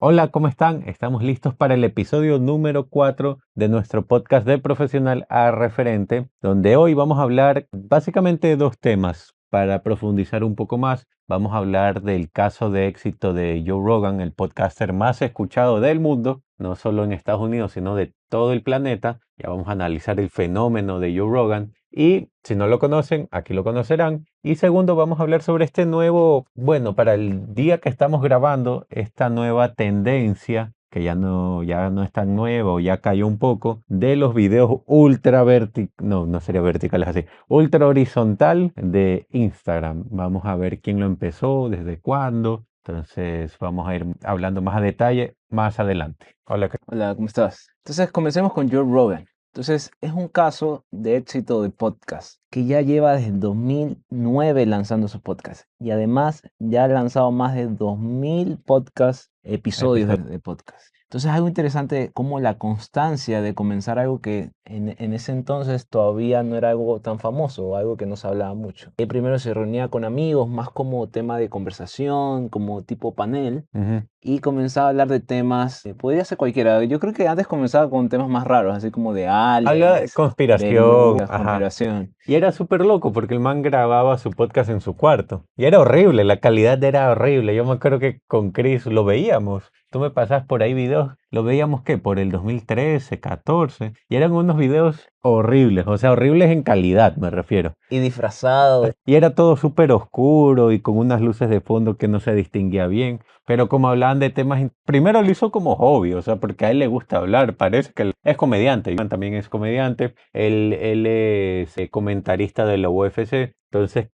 Hola, ¿cómo están? Estamos listos para el episodio número 4 de nuestro podcast de profesional a referente, donde hoy vamos a hablar básicamente de dos temas. Para profundizar un poco más, vamos a hablar del caso de éxito de Joe Rogan, el podcaster más escuchado del mundo, no solo en Estados Unidos, sino de todo el planeta. Ya vamos a analizar el fenómeno de Joe Rogan y si no lo conocen, aquí lo conocerán. Y segundo, vamos a hablar sobre este nuevo, bueno, para el día que estamos grabando, esta nueva tendencia, que ya no es tan nueva o ya cayó un poco, de los videos ultra verticales, no sería verticales así, ultra horizontal de Instagram. Vamos a ver quién lo empezó, desde cuándo. Entonces vamos a ir hablando más a detalle más adelante. Hola, Hola, ¿cómo estás? Entonces, comencemos con Joe Rogan. Entonces, es un caso de éxito de podcast que ya lleva desde el 2009 lanzando su podcast y además ya ha lanzado más de 2000 episodios episodio. de podcast. Entonces, es algo interesante como la constancia de comenzar algo que en ese entonces todavía no era algo tan famoso o algo que no se hablaba mucho. Él primero se reunía con amigos, más como tema de conversación, como tipo panel, Ujú. y comenzaba a hablar de temas, podía ser cualquiera. Yo creo que antes comenzaba con temas más raros, así como de Habla de aliens, conspiración, Bermudas, ajá. conspiración. Y era súper loco porque el man grababa su podcast en su cuarto. Y era horrible, la calidad era horrible. Yo me acuerdo que con Chris lo veíamos. Tú me pasas por ahí videos, lo veíamos que por el 2013, 14. Y eran unos videos horribles, o sea, horribles en calidad, me refiero. Y disfrazado. Y era todo súper oscuro y con unas luces de fondo que no se distinguía bien. Pero como hablaban de temas, primero lo hizo como hobby, o sea, porque a él le gusta hablar, parece que él es comediante, Iván también es comediante, él es comentarista de la UFC, entonces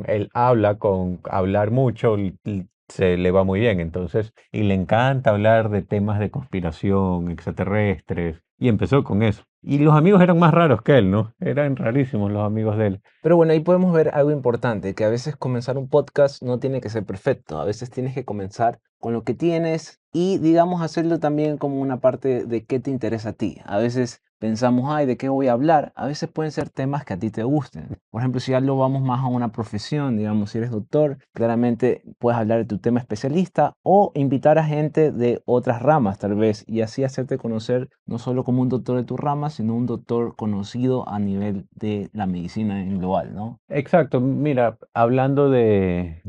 él habla, con hablar mucho, se le va muy bien, entonces, y le encanta hablar de temas de conspiración, extraterrestres, y empezó con eso. Y los amigos eran más raros que él, ¿no? Eran rarísimos los amigos de él. Pero bueno, ahí podemos ver algo importante, que a veces comenzar un podcast no tiene que ser perfecto, a veces tienes que comenzar con lo que tienes y digamos hacerlo también como una parte de qué te interesa a ti. A veces pensamos, ay, ¿de qué voy a hablar? A veces pueden ser temas que a ti te gusten. Por ejemplo, si ya lo vamos más a una profesión, digamos, si eres doctor, claramente puedes hablar de tu tema especialista o invitar a gente de otras ramas, tal vez, y así hacerte conocer no solo como un doctor de tu rama, sino un doctor conocido a nivel de la medicina en global, ¿no? Exacto, mira, hablando de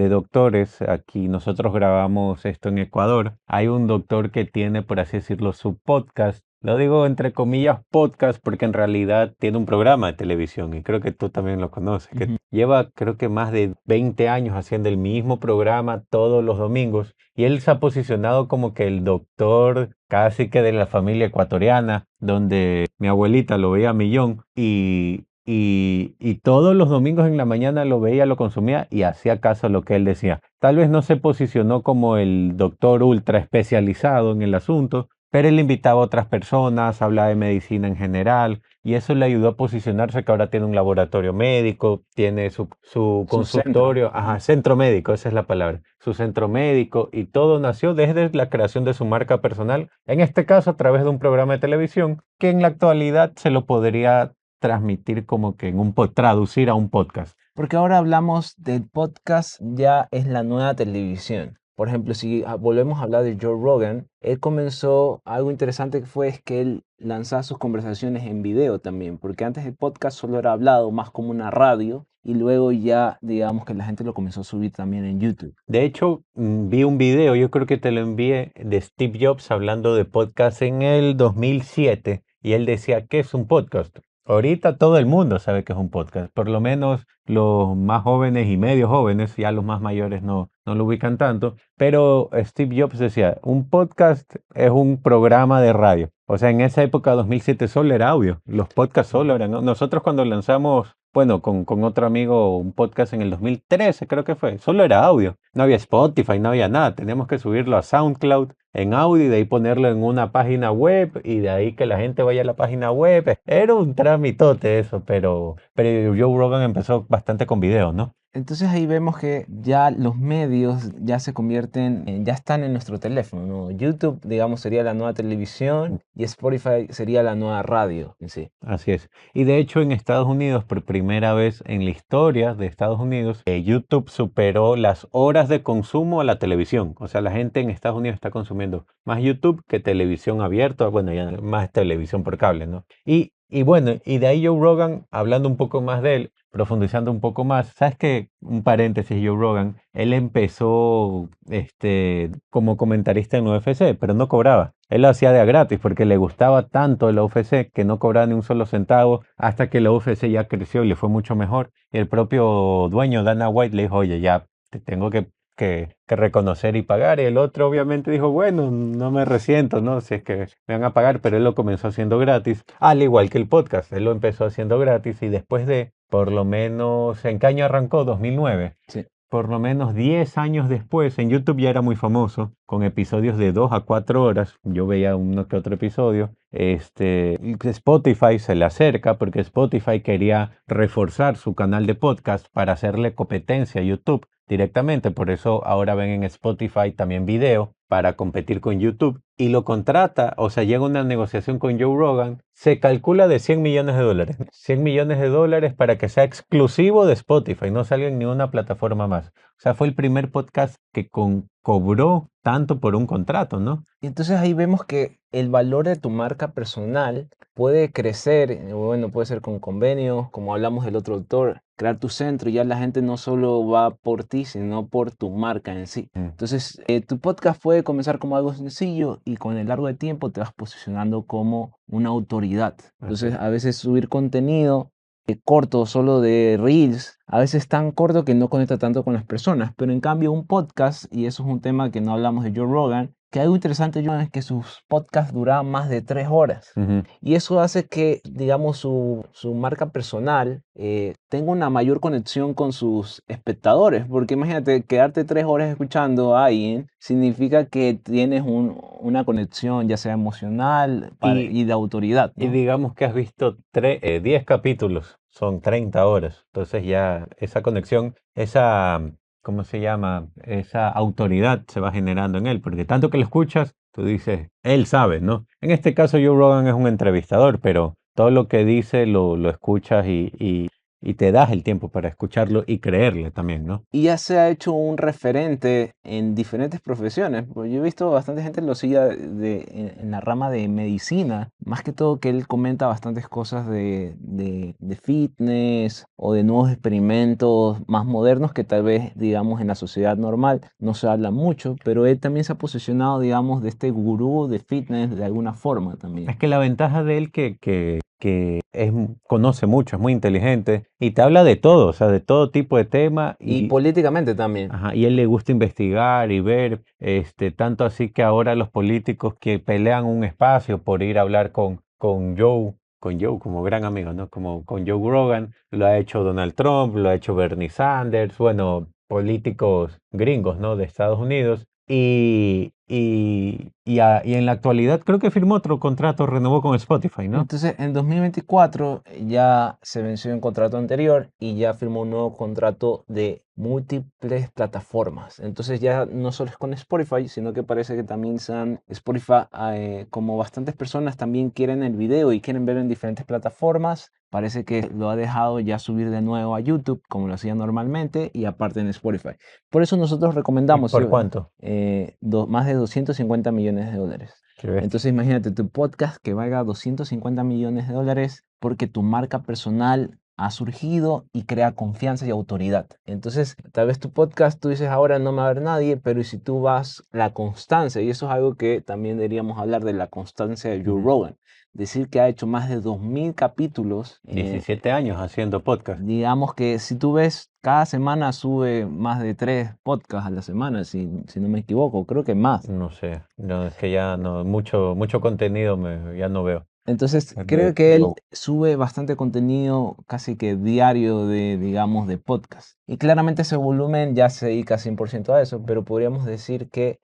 doctores, aquí nosotros grabamos esto en Ecuador. Hay un doctor que tiene, por así decirlo, su podcast. Lo digo entre comillas podcast porque en realidad tiene un programa de televisión y creo que tú también lo conoces, que Ujú. lleva creo que más de 20 años haciendo el mismo programa todos los domingos y él se ha posicionado como que el doctor casi que de la familia ecuatoriana, donde mi abuelita lo veía a millón y todos los domingos en la mañana lo veía, lo consumía y hacía caso a lo que él decía. Tal vez no se posicionó como el doctor ultra especializado en el asunto, pero él invitaba a otras personas, hablaba de medicina en general y eso le ayudó a posicionarse que ahora tiene un laboratorio médico, tiene su Su centro. consultorio, ajá, Ujú. centro médico, esa es la palabra, su centro médico y todo nació desde la creación de su marca personal, en este caso a través de un programa de televisión que en la actualidad se lo podría transmitir como que traducir a un podcast. Porque ahora hablamos del podcast, ya es la nueva televisión. Por ejemplo, si volvemos a hablar de Joe Rogan, él comenzó, algo interesante que fue es que él lanzaba sus conversaciones en video también, porque antes el podcast solo era hablado más como una radio y luego ya digamos que la gente lo comenzó a subir también en YouTube. De hecho, vi un video, yo creo que te lo envié, de Steve Jobs hablando de podcast en el 2007 y él decía, ¿qué es un podcast? Ahorita todo el mundo sabe que es un podcast, por lo menos los más jóvenes y medio jóvenes, ya los más mayores no lo ubican tanto, pero Steve Jobs decía, un podcast es un programa de radio. O sea, en esa época, 2007, solo era audio, los podcasts solo Ujú. eran, ¿no? Nosotros cuando lanzamos, bueno, con otro amigo, un podcast en el 2013 creo que fue, solo era audio. No había Spotify, no había nada. Teníamos que subirlo a SoundCloud en audio y de ahí ponerlo en una página web y de ahí que la gente vaya a la página web. Era un tramitote eso, pero Joe Rogan empezó bastante con videos, ¿no? Entonces ahí vemos que ya los medios ya se convierten, ya están en nuestro teléfono, ¿no? YouTube, digamos, sería la nueva televisión y Spotify sería la nueva radio en sí. Así es. Y de hecho en Estados Unidos, por primera vez en la historia de Estados Unidos, YouTube superó las horas de consumo a la televisión. O sea, la gente en Estados Unidos está consumiendo más YouTube que televisión abierta, bueno, ya más televisión por cable, ¿no? Y bueno, y de ahí Joe Rogan, hablando un poco más de él, profundizando un poco más, sabes que, un paréntesis, Joe Rogan, él empezó como comentarista en UFC, pero no cobraba. Él lo hacía de a gratis porque le gustaba tanto el UFC que no cobraba ni un solo centavo hasta que la UFC ya creció y le fue mucho mejor. Y el propio dueño, Dana White, le dijo, oye, ya te tengo que reconocer y pagar. Y el otro obviamente dijo, bueno, no me resiento, ¿no? Si es que me van a pagar, pero él lo comenzó haciendo gratis, al igual que el podcast. Él lo empezó haciendo gratis y después de, por lo menos, ¿en qué año arrancó? 2009. Sí. Por lo menos 10 años después, en YouTube ya era muy famoso, con episodios de 2 a 4 horas. Yo veía uno que otro episodio. Y que Spotify se le acerca porque Spotify quería reforzar su canal de podcast para hacerle competencia a YouTube directamente. Por eso ahora ven en Spotify también video para competir con YouTube. Y lo contrata, o sea, llega una negociación con Joe Rogan. Se calcula de 100 millones de dólares. 100 millones de dólares para que sea exclusivo de Spotify, no salga en ninguna plataforma más. O sea, fue el primer podcast que cobró tanto por un contrato, ¿no? Y entonces ahí vemos que el valor de tu marca personal puede crecer, bueno, puede ser con convenios, como hablamos del otro autor, crear tu centro, y ya la gente no solo va por ti, sino por tu marca en sí. Mm. Entonces, tu podcast puede comenzar como algo sencillo y con el largo de tiempo te vas posicionando como una autoridad. Así Entonces, es. a veces subir contenido corto, solo de reels, a veces tan corto que no conecta tanto con las personas, pero en cambio un podcast, y eso es un tema que no hablamos de Joe Rogan, que algo interesante de Joe Rogan es que sus podcasts duraban más de 3 horas. Ujú. Y eso hace que, digamos, su marca personal tenga una mayor conexión con sus espectadores. Porque imagínate, quedarte 3 horas escuchando a alguien significa que tienes una conexión, ya sea emocional Y, y de autoridad, y ¿no? digamos que has visto 10 capítulos, son 30 horas. Entonces ya esa conexión, ¿cómo se llama? Esa autoridad se va generando en él, porque tanto que lo escuchas, tú dices, él sabe, ¿no? En este caso Joe Rogan es un entrevistador, pero todo lo que dice lo escuchas y te das el tiempo para escucharlo y creerle también, ¿no? Y ya se ha hecho un referente en diferentes profesiones. Pues yo he visto bastante gente lo sigue en la rama de medicina, más que todo que él comenta bastantes cosas de fitness o de nuevos experimentos más modernos que tal vez, digamos, en la sociedad normal no se habla mucho, pero él también se ha posicionado, digamos, de este gurú de fitness de alguna forma también. Es que la ventaja de él que conoce mucho, es muy inteligente y te habla de todo, o sea, de todo tipo de tema Y políticamente también. ajá, y él le gusta investigar y ver, tanto así que ahora los políticos que pelean un espacio por ir a hablar con Joe como gran amigo, ¿no? Como con Joe Rogan, lo ha hecho Donald Trump, lo ha hecho Bernie Sanders, bueno, políticos gringos, ¿no? De Estados Unidos. Y en la actualidad creo que firmó otro contrato, renovó con Spotify, ¿no? Entonces, en 2024 ya se venció un contrato anterior y ya firmó un nuevo contrato de múltiples plataformas. Entonces ya no solo es con Spotify, sino que parece que también sean Spotify, como bastantes personas también quieren el video y quieren ver en diferentes plataformas. Parece que lo ha dejado ya subir de nuevo a YouTube, como lo hacía normalmente, y aparte en Spotify. Por eso nosotros ¿Y recomendamos por cuánto? más de 250 millones de dólares. Qué bestia. Entonces imagínate tu podcast que valga 250 millones de dólares porque tu marca personal ha surgido y crea confianza y autoridad. Entonces, tal vez tu podcast, tú dices ahora no me va a ver nadie, pero ¿y si tú vas la constancia? Y eso es algo que también deberíamos hablar de la constancia de Joe Ujú. Rogan. Decir que ha hecho más de 2000 capítulos. 17 años haciendo podcast. Digamos que si tú ves, cada semana sube más de 3 podcasts a la semana, si no me equivoco, creo que más. No sé, no, es que ya no, mucho contenido ya no veo. Entonces, creo De que él Joe. sube bastante contenido casi que diario digamos, de podcast. Y claramente ese volumen ya se dedica 100% a eso, pero podríamos decir que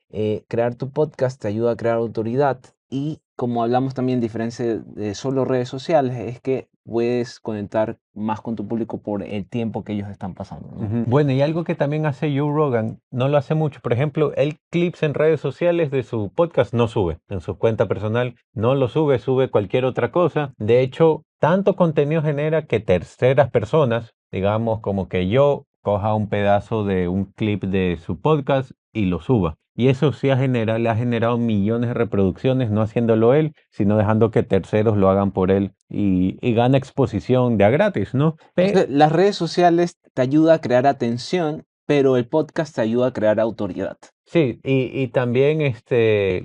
crear tu podcast te ayuda a crear autoridad y como hablamos también, diferencia de solo redes sociales, es que puedes conectar más con tu público por el tiempo que ellos están pasando, ¿no? Ujú. Bueno, y algo que también hace Joe Rogan, no lo hace mucho. Por ejemplo, él clips en redes sociales de su podcast no sube. En su cuenta personal no lo sube, sube cualquier otra cosa. De hecho, tanto contenido genera que terceras personas, digamos como que yo, coja un pedazo de un clip de su podcast y lo suba. Y eso sí le ha generado millones de reproducciones, no haciéndolo él, sino dejando que terceros lo hagan por él y gana exposición de a gratis, ¿no? Entonces, las redes sociales te ayudan a crear atención, pero el podcast te ayuda a crear autoridad. Sí, y también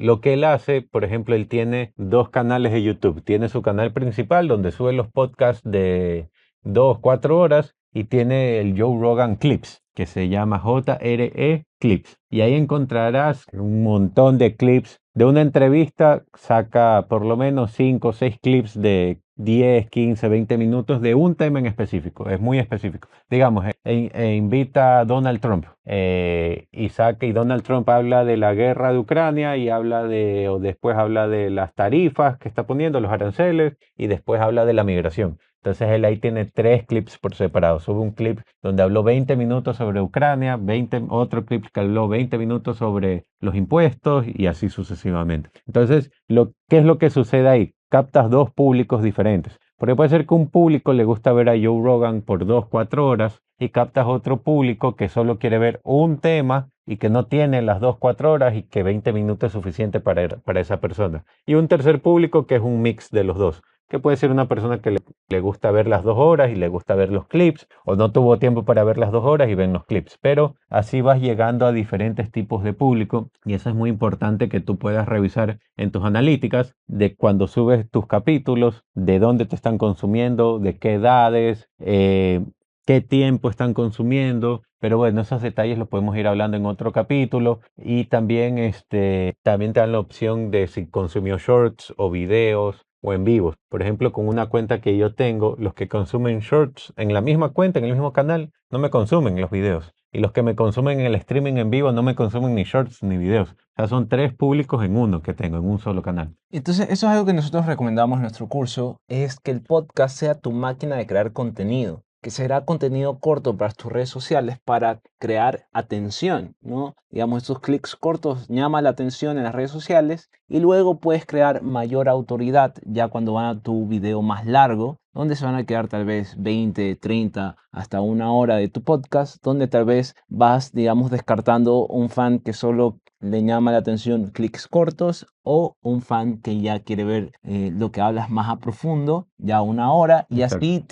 lo que él hace, por ejemplo, él tiene dos canales de YouTube. Tiene su canal principal donde sube los podcasts de 2, 4 horas y tiene el Joe Rogan Clips, que se llama JRE Clips. Y ahí encontrarás un montón de clips. De una entrevista saca por lo menos 5 o 6 clips de 10, 15, 20 minutos de un tema en específico. Es muy específico. Digamos, invita a Donald Trump y Donald Trump habla de la guerra de Ucrania y o después habla de las tarifas que está poniendo, los aranceles, y después habla de la migración. Entonces él ahí tiene 3 clips por separado. Sube un clip donde habló 20 minutos sobre Ucrania, otro clip que habló 20 minutos sobre los impuestos y así sucesivamente. Entonces, ¿qué es lo que sucede ahí? Captas dos públicos diferentes. Porque puede ser que un público le gusta ver a Joe Rogan por 2, 4 horas y captas otro público que solo quiere ver un tema y que no tiene las 2, 4 horas y que 20 minutos es suficiente para esa persona. Y un tercer público que es un mix de los dos, que puede ser una persona que le gusta ver las 2 horas y le gusta ver los clips, o no tuvo tiempo para ver las 2 horas y ven los clips. Pero así vas llegando a diferentes tipos de público y eso es muy importante que tú puedas revisar en tus analíticas de cuando subes tus capítulos, de dónde te están consumiendo, de qué edades, qué tiempo están consumiendo. Pero bueno, esos detalles los podemos ir hablando en otro capítulo. Y también, también te dan la opción de si consumió shorts o videos o en vivos. Por ejemplo, con una cuenta que yo tengo, los que consumen shorts en la misma cuenta, en el mismo canal, no me consumen los videos. Y los que me consumen en el streaming en vivo no me consumen ni shorts ni videos. O sea, son 3 públicos en uno que tengo, en un solo canal. Entonces, eso es algo que nosotros recomendamos en nuestro curso, es que el podcast sea tu máquina de crear contenido, que será contenido corto para tus redes sociales para crear atención, ¿no? Digamos, estos clics cortos llaman la atención en las redes sociales y luego puedes crear mayor autoridad ya cuando van a tu video más largo, donde se van a quedar tal vez 20, 30, hasta 1 hora de tu podcast, donde tal vez vas, digamos, descartando un fan que solo le llama la atención clics cortos o un fan que ya quiere ver lo que hablas más a profundo, ya 1 hora, y Exacto. así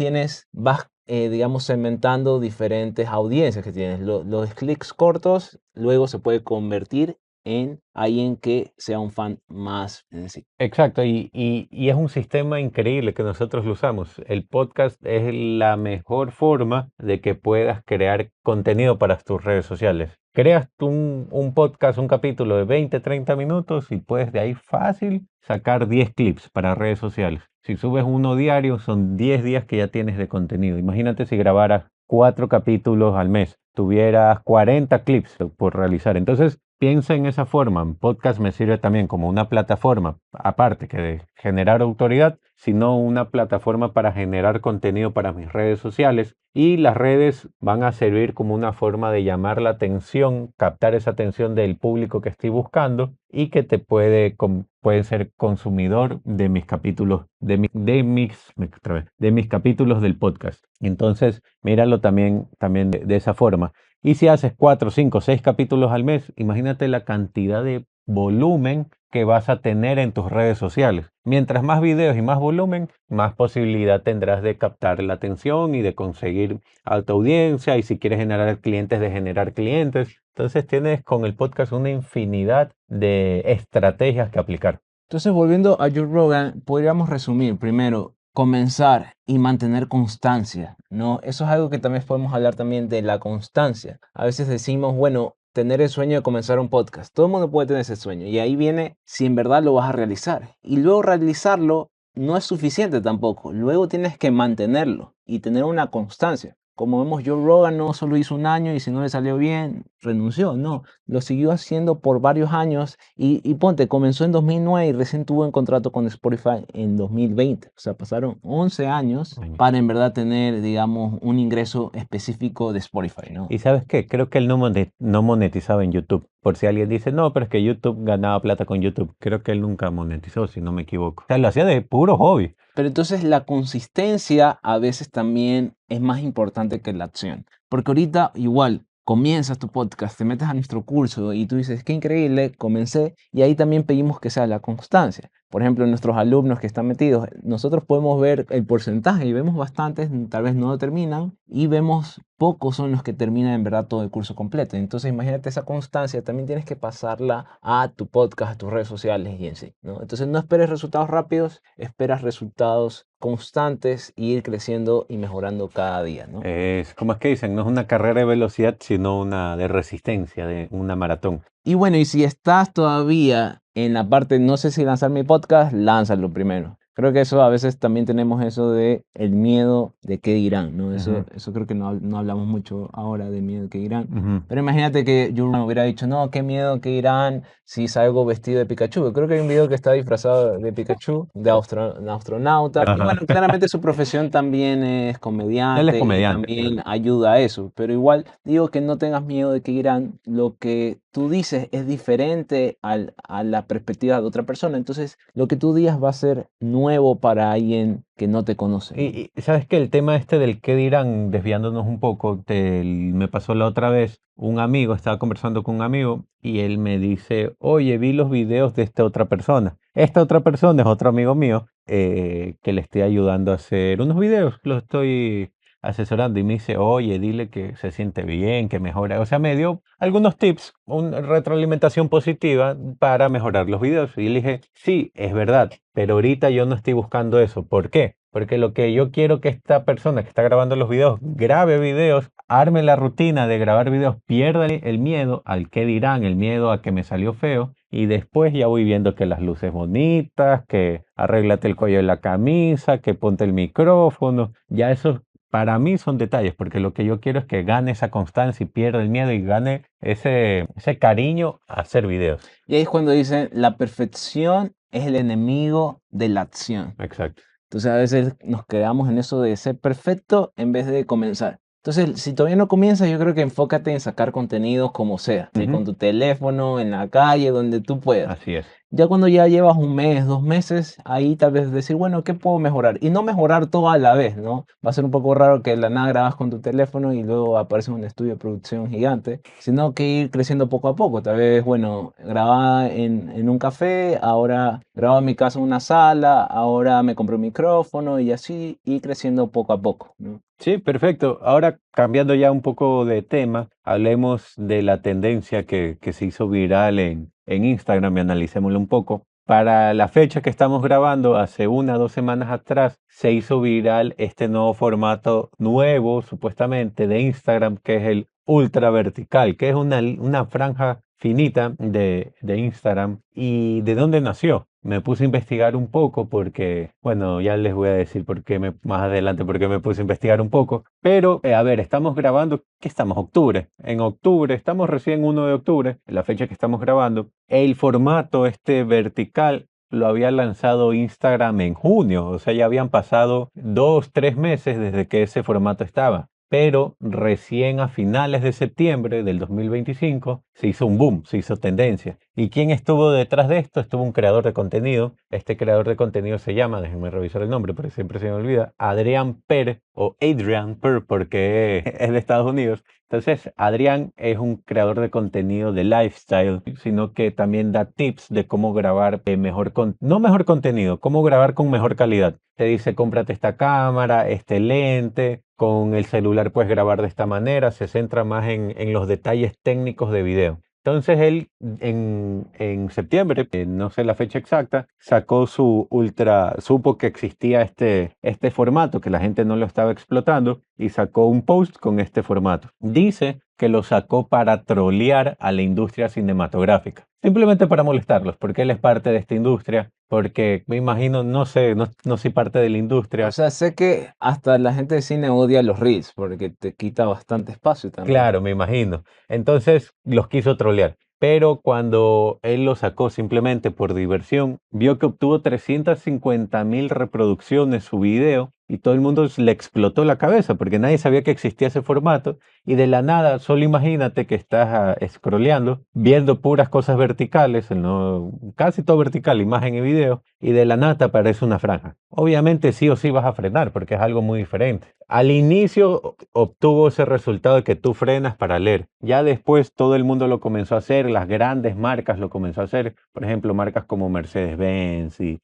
vas, digamos, segmentando diferentes audiencias que tienes. Los clics cortos luego se puede convertir en alguien que sea un fan más en sí. Exacto, y es un sistema increíble que nosotros lo usamos. El podcast es la mejor forma de que puedas crear contenido para tus redes sociales. Creas tú un podcast, un capítulo de 20, 30 minutos y puedes de ahí fácil sacar 10 clips para redes sociales. Si subes uno diario, son 10 días que ya tienes de contenido. Imagínate si grabaras 4 capítulos al mes, tuvieras 40 clips por realizar. Entonces, piensa en esa forma. Podcast me sirve también como una plataforma, aparte que de generar autoridad, sino una plataforma para generar contenido para mis redes sociales. Y las redes van a servir como una forma de llamar la atención, captar esa atención del público que estoy buscando y que puede ser consumidor de mis capítulos, de mis capítulos del podcast. Entonces, míralo también de esa forma. Y si haces 4, 5, 6 capítulos al mes, imagínate la cantidad de volumen que vas a tener en tus redes sociales. Mientras más videos y más volumen, más posibilidad tendrás de captar la atención y de conseguir alta audiencia. Y si quieres generar clientes, de generar clientes. Entonces tienes con el podcast una infinidad de estrategias que aplicar. Entonces, volviendo a Joe Rogan, podríamos resumir primero, comenzar y mantener constancia, ¿no? Eso es algo que también podemos hablar también de la constancia. A veces decimos, bueno, tener el sueño de comenzar un podcast. Todo el mundo puede tener ese sueño y ahí viene si en verdad lo vas a realizar. Y luego realizarlo no es suficiente tampoco. Luego tienes que mantenerlo y tener una constancia. como vemos, Joe Rogan no solo hizo un año y si no le salió bien, renunció. No, lo siguió haciendo por varios años y ponte, comenzó en 2009 y recién tuvo un contrato con Spotify en 2020. O sea, pasaron 11 años Años. para en verdad tener, digamos, un ingreso específico de Spotify, ¿no? ¿Y sabes qué? Creo que él no monetizaba en YouTube. Por si alguien dice, no, pero es que YouTube ganaba plata con YouTube. Creo que él nunca monetizó, si no me equivoco. O sea, lo hacía de puro hobby. Pero entonces la consistencia a veces también es más importante que la acción. Porque ahorita igual comienzas tu podcast, te metes a nuestro curso y tú dices, qué increíble, comencé. Y ahí también pedimos que sea la constancia. Por ejemplo, nuestros alumnos que están metidos, nosotros podemos ver el porcentaje y vemos bastantes, tal vez no lo terminan, y vemos pocos son los que terminan en verdad todo el curso completo. Entonces imagínate esa constancia, también tienes que pasarla a tu podcast, a tus redes sociales y en sí, ¿no? Entonces no esperes resultados rápidos, esperas resultados constantes y ir creciendo y mejorando cada día, ¿no? Como es que dicen, no es una carrera de velocidad, sino una de resistencia, de una maratón. Y bueno, y si estás todavía en la parte, no sé si lanzar mi podcast, lánzalo primero. Creo que eso a veces también tenemos eso de el miedo de qué dirán, ¿no? Eso creo que no hablamos mucho ahora de miedo de qué dirán. Ujú. Pero imagínate que yo me hubiera dicho, no, qué miedo, qué dirán si salgo vestido de Pikachu. Creo que hay un video que está disfrazado de Pikachu, de astronauta. Y Ajá. bueno, claramente su profesión también es Él es comediante y comediante. también ayuda a eso. Pero igual digo que no tengas miedo de qué dirán. Lo que tú dices es diferente a la perspectiva de otra persona. Entonces, lo que tú digas va a ser nuevo para alguien que no te conoce, ¿no? Y sabes que el tema este del qué dirán, desviándonos un poco, me pasó la otra vez, un amigo, estaba conversando con un amigo y él me dice, oye, vi los videos de esta otra persona. Esta otra persona es otro amigo mío que le estoy ayudando a hacer unos videos, lo estoy asesorando y me dice, oye, dile que se siente bien, que mejora. O sea, me dio algunos tips, una retroalimentación positiva para mejorar los videos. Y le dije, sí, es verdad, pero ahorita yo no estoy buscando eso. ¿Por qué? Porque lo que yo quiero que esta persona que está grabando los videos grabe videos, arme la rutina de grabar videos, pierda el miedo al qué dirán, el miedo a que me salió feo. Y después ya voy viendo que las luces bonitas, que arréglate el cuello de la camisa, que ponte el micrófono. Ya eso para mí son detalles, porque lo que yo quiero es que gane esa constancia y pierda el miedo y gane ese cariño a hacer videos. Y ahí es cuando dicen, la perfección es el enemigo de la acción. Exacto. Entonces a veces nos quedamos en eso de ser perfecto en vez de comenzar. Entonces, si todavía no comienzas, yo creo que enfócate en sacar contenidos como sea, ¿sí? Con tu teléfono, en la calle, donde tú puedas. Así es. Ya cuando ya llevas un mes, 2 meses, ahí tal vez decir, bueno, ¿qué puedo mejorar? Y no mejorar todo a la vez, ¿no? Va a ser un poco raro que de la nada grabas con tu teléfono y luego aparece un estudio de producción gigante, sino que ir creciendo poco a poco. Tal vez, bueno, grababa en un café, ahora grabo en mi casa en una sala, ahora me compré un micrófono y así ir creciendo poco a poco, ¿no? Sí, perfecto. Ahora cambiando ya un poco de tema, hablemos de la tendencia que se hizo viral en Instagram y analicémoslo un poco. Para la fecha que estamos grabando, hace 1 o 2 semanas atrás, se hizo viral este nuevo formato nuevo, supuestamente, de Instagram, que es el ultra vertical, que es una franja finita de Instagram. ¿Y de dónde nació? Me puse a investigar un poco porque, bueno, ya les voy a decir más adelante por qué me puse a investigar un poco. Pero, a ver, estamos grabando, ¿qué estamos? Octubre. En octubre, estamos recién 1 de octubre, la fecha que estamos grabando. El formato este vertical lo había lanzado Instagram en junio, o sea, ya habían pasado 2, 3 meses desde que ese formato estaba. Pero recién a finales de septiembre del 2025 se hizo un boom, se hizo tendencia. ¿Y quién estuvo detrás de esto? Estuvo un creador de contenido. Este creador de contenido se llama, déjenme revisar el nombre porque siempre se me olvida, Adrián Per o Adrian Per porque es de Estados Unidos. Entonces, Adrián es un creador de contenido de lifestyle, sino que también da tips de cómo grabar no mejor contenido, cómo grabar con mejor calidad. Te dice, cómprate esta cámara, este lente, con el celular puedes grabar de esta manera, se centra más en los detalles técnicos de video. Entonces él en septiembre, no sé la fecha exacta, sacó supo que existía este formato, que la gente no lo estaba explotando y sacó un post con este formato. Dice que lo sacó para trolear a la industria cinematográfica. Simplemente para molestarlos, porque él es parte de esta industria, porque me imagino, no sé, no soy parte de la O industria. sea, sé que hasta la gente de cine odia los reels porque te quita bastante espacio también. Claro, me imagino. Entonces los quiso trolear. Pero cuando él lo sacó simplemente por diversión, vio que obtuvo 350.000 reproducciones su video y todo el mundo le explotó la cabeza porque nadie sabía que existía ese formato y de la nada, solo imagínate que estás scrolleando, viendo puras cosas verticales, no, casi todo vertical, imagen y video, y de la nada te aparece una franja. Obviamente sí o sí vas a frenar porque es algo muy diferente. Al inicio obtuvo ese resultado de que tú frenas para leer. Ya después todo el mundo lo comenzó a hacer, las grandes marcas lo comenzó a hacer, por ejemplo, marcas como Mercedes-Benz y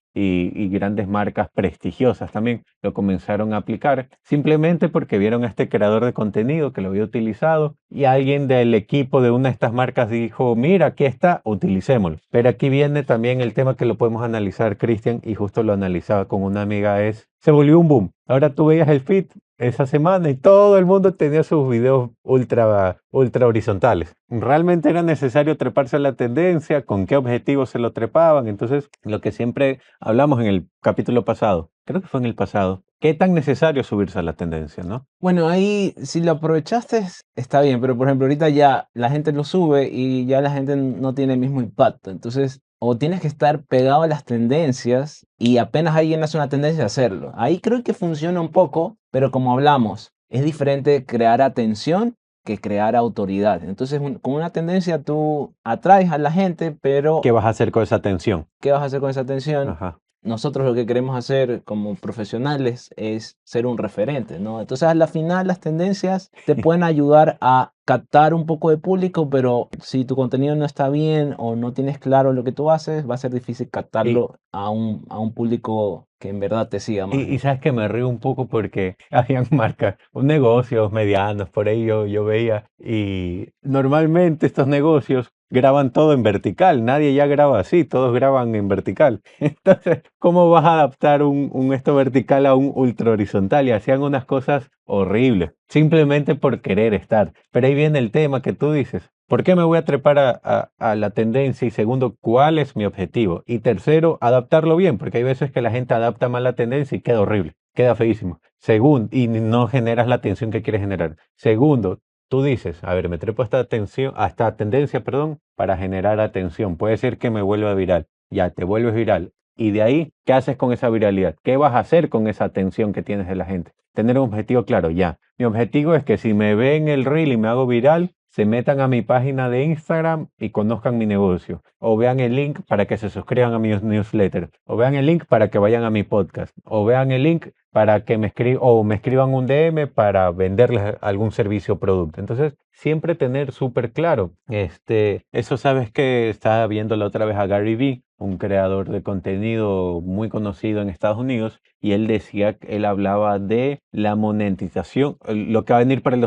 grandes marcas prestigiosas también lo comenzaron a aplicar, simplemente porque vieron a este creador de contenido que lo había utilizado y alguien del equipo de una de estas marcas dijo, mira, aquí está, utilicémoslo. Pero aquí viene también el tema que lo podemos analizar, Cristian, y justo lo analizaba con una amiga, se volvió un boom. Ahora tú veías el feed esa semana y todo el mundo tenía sus videos ultra horizontales. Realmente era necesario treparse a la tendencia, con qué objetivo se lo trepaban. Entonces, lo que siempre hablamos en el capítulo pasado, creo que fue en el pasado, qué tan necesario es subirse a la tendencia, ¿no? Bueno, ahí si lo aprovechaste está bien, pero por ejemplo ahorita ya la gente lo sube y ya la gente no tiene el mismo impacto. Entonces, o tienes que estar pegado a las tendencias y apenas alguien hace una tendencia hacerlo. Ahí creo que funciona un poco, pero como hablamos, es diferente crear atención que crear autoridad. Entonces, con una tendencia tú atraes a la gente, ¿Qué pero vas a hacer con esa atención? ¿qué vas a hacer con esa atención? Ajá. Nosotros lo que queremos hacer como profesionales es ser un referente, ¿no? Entonces, a la final, las tendencias te pueden ayudar a captar un poco de público, pero si tu contenido no está bien o no tienes claro lo que tú haces, va a ser difícil Y, captarlo a un público que en verdad te siga más, y ¿no? sabes que me río un poco porque habían marcas, negocios medianos, por ahí yo veía, y normalmente estos negocios graban todo en vertical, nadie ya graba así, todos graban en vertical. Entonces, ¿cómo vas a adaptar un esto vertical a un ultra horizontal? Y hacían unas cosas horribles, simplemente por querer estar. Pero ahí viene el tema que tú dices. ¿Por qué me voy a trepar a la tendencia? Y segundo, ¿cuál es mi objetivo? Y tercero, adaptarlo bien, porque hay veces que la gente adapta mal la tendencia y queda horrible, queda feísimo. Segundo, y no generas la atención que quieres generar. Segundo, tú dices, a ver, me trepo a esta tendencia, perdón, para generar atención. Puede ser que me vuelva viral. Ya te vuelves viral. Y de ahí, ¿qué haces con esa viralidad? ¿Qué vas a hacer con esa atención que tienes de la gente? Tener un objetivo claro, ya. Mi objetivo es que si me ven el reel y me hago viral, se metan a mi página de Instagram y conozcan mi negocio. O vean el link para que se suscriban a mi newsletter. O vean el link para que vayan a mi podcast. O vean el link para que me escriban un DM para venderles algún servicio o producto. Entonces, siempre tener súper claro. Eso sabes que estaba viendo la otra vez a Gary Vee, un creador de contenido muy conocido en Estados Unidos, y él decía, él hablaba de la monetización, lo que va a venir para el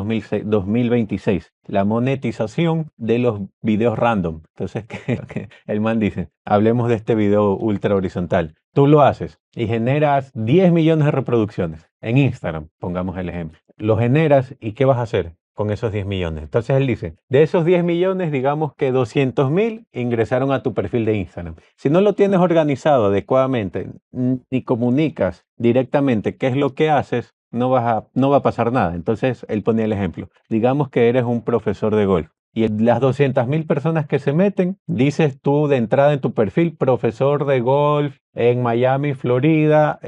2026, la monetización de los videos random. Entonces, que el man dice, hablemos de este video ultra horizontal. Tú lo haces y generas 10 millones de reproducciones en Instagram, pongamos el ejemplo. Lo generas y ¿qué vas a hacer con esos 10 millones? Entonces él dice, de esos 10 millones, digamos que 200.000 ingresaron a tu perfil de Instagram. Si no lo tienes organizado adecuadamente ni comunicas directamente qué es lo que haces, no va a pasar nada. Entonces él ponía el ejemplo. Digamos que eres un profesor de golf. Y las 200.000 personas que se meten, dices tú de entrada en tu perfil, profesor de golf en Miami, Florida,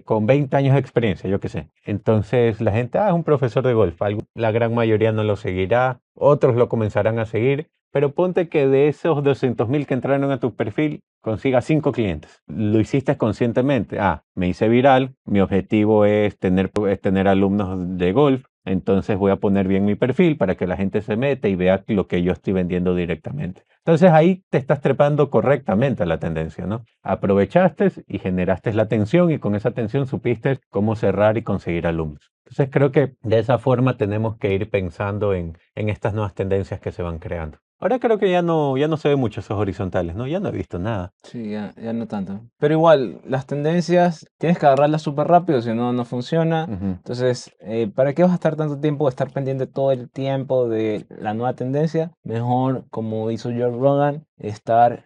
con 20 años de experiencia, yo qué sé. Entonces la gente, es un profesor de golf. La gran mayoría no lo seguirá, otros lo comenzarán a seguir, pero ponte que de esos 200.000 que entraron a tu perfil, consigas 5 clientes. Lo hiciste conscientemente. Me hice viral, mi objetivo es tener alumnos de golf. Entonces voy a poner bien mi perfil para que la gente se meta y vea lo que yo estoy vendiendo directamente. Entonces ahí te estás trepando correctamente a la tendencia, ¿no? Aprovechaste y generaste la atención y con esa atención supiste cómo cerrar y conseguir alumnos. Entonces creo que de esa forma tenemos que ir pensando en estas nuevas tendencias que se van creando. Ahora creo que ya no se ve mucho esos horizontales, ¿no? Ya no he visto nada. Sí, ya no tanto. Pero igual, las tendencias tienes que agarrarlas súper rápido, si no, no funciona. Ujú. Entonces, ¿para qué vas a estar tanto tiempo, estar pendiente todo el tiempo de la nueva tendencia? Mejor, como hizo Joe Rogan,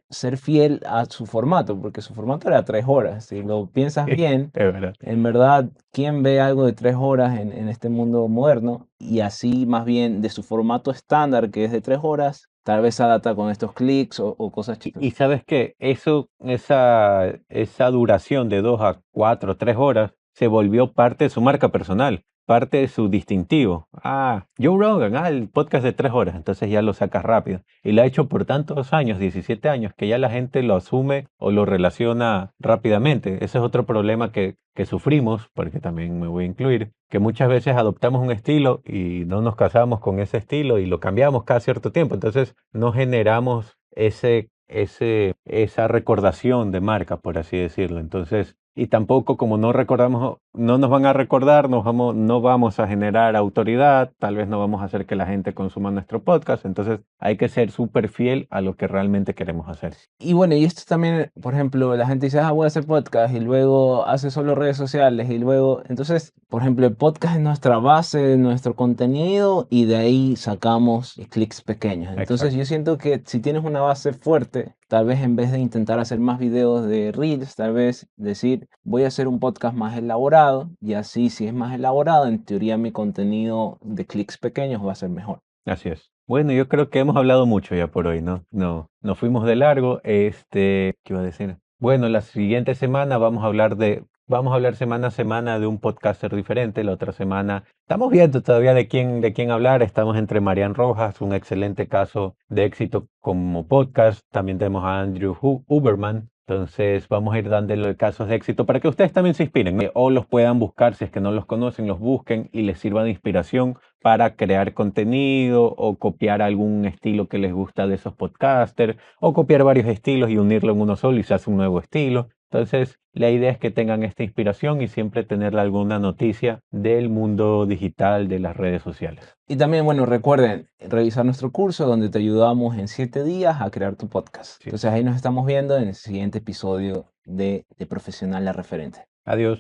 ser fiel a su formato, porque su formato era 3 horas. Si lo piensas bien, Es verdad. en verdad, ¿quién ve algo de 3 horas en este mundo moderno? Y así, más bien, de su formato estándar, que es de 3 horas, tal vez se adapta con estos clics o cosas Y chicas. sabes que esa duración de 2 a 4, 3 horas se volvió parte de su marca personal, parte de su distintivo. Ah, Joe Rogan, el podcast de 3 horas, entonces ya lo sacas rápido. Y lo ha hecho por tantos años, 17 años, que ya la gente lo asume o lo relaciona rápidamente. Ese es otro problema que sufrimos, porque también me voy a incluir, que muchas veces adoptamos un estilo y no nos casamos con ese estilo y lo cambiamos cada cierto tiempo. Entonces no generamos esa recordación de marca, por así decirlo. Entonces, y tampoco como no recordamos, no nos van a recordar, no vamos a generar autoridad, tal vez no vamos a hacer que la gente consuma nuestro podcast. Entonces, hay que ser súper fiel a lo que realmente queremos hacer. Y bueno, y esto también, por ejemplo, la gente dice, voy a hacer podcast y luego hace solo redes sociales y luego, entonces, por ejemplo, el podcast es nuestra base de nuestro contenido y de ahí sacamos clics pequeños. Entonces, Exacto. yo siento que si tienes una base fuerte, tal vez en vez de intentar hacer más videos de Reels, tal vez decir, voy a hacer un podcast más elaborado y así, si es más elaborado, en teoría mi contenido de clics pequeños va a ser mejor. Así es. Bueno, yo creo que hemos hablado mucho ya por hoy, ¿no? No, nos fuimos de largo. ¿Qué iba a decir? Bueno, la siguiente semana vamos a hablar semana a semana de un podcaster diferente. La otra semana estamos viendo todavía de quién hablar. Estamos entre Marian Rojas, un excelente caso de éxito como podcast. También tenemos a Andrew Huberman. Entonces vamos a ir dándole casos de éxito para que ustedes también se inspiren, o los puedan buscar si es que no los conocen, los busquen y les sirva de inspiración para crear contenido o copiar algún estilo que les gusta de esos podcasters o copiar varios estilos y unirlo en uno solo y se hace un nuevo estilo. Entonces, la idea es que tengan esta inspiración y siempre tener alguna noticia del mundo digital de las redes sociales. Y también, bueno, recuerden revisar nuestro curso donde te ayudamos en 7 días a crear tu podcast. Sí. Entonces ahí nos estamos viendo en el siguiente episodio de Profesional La Referente. Adiós.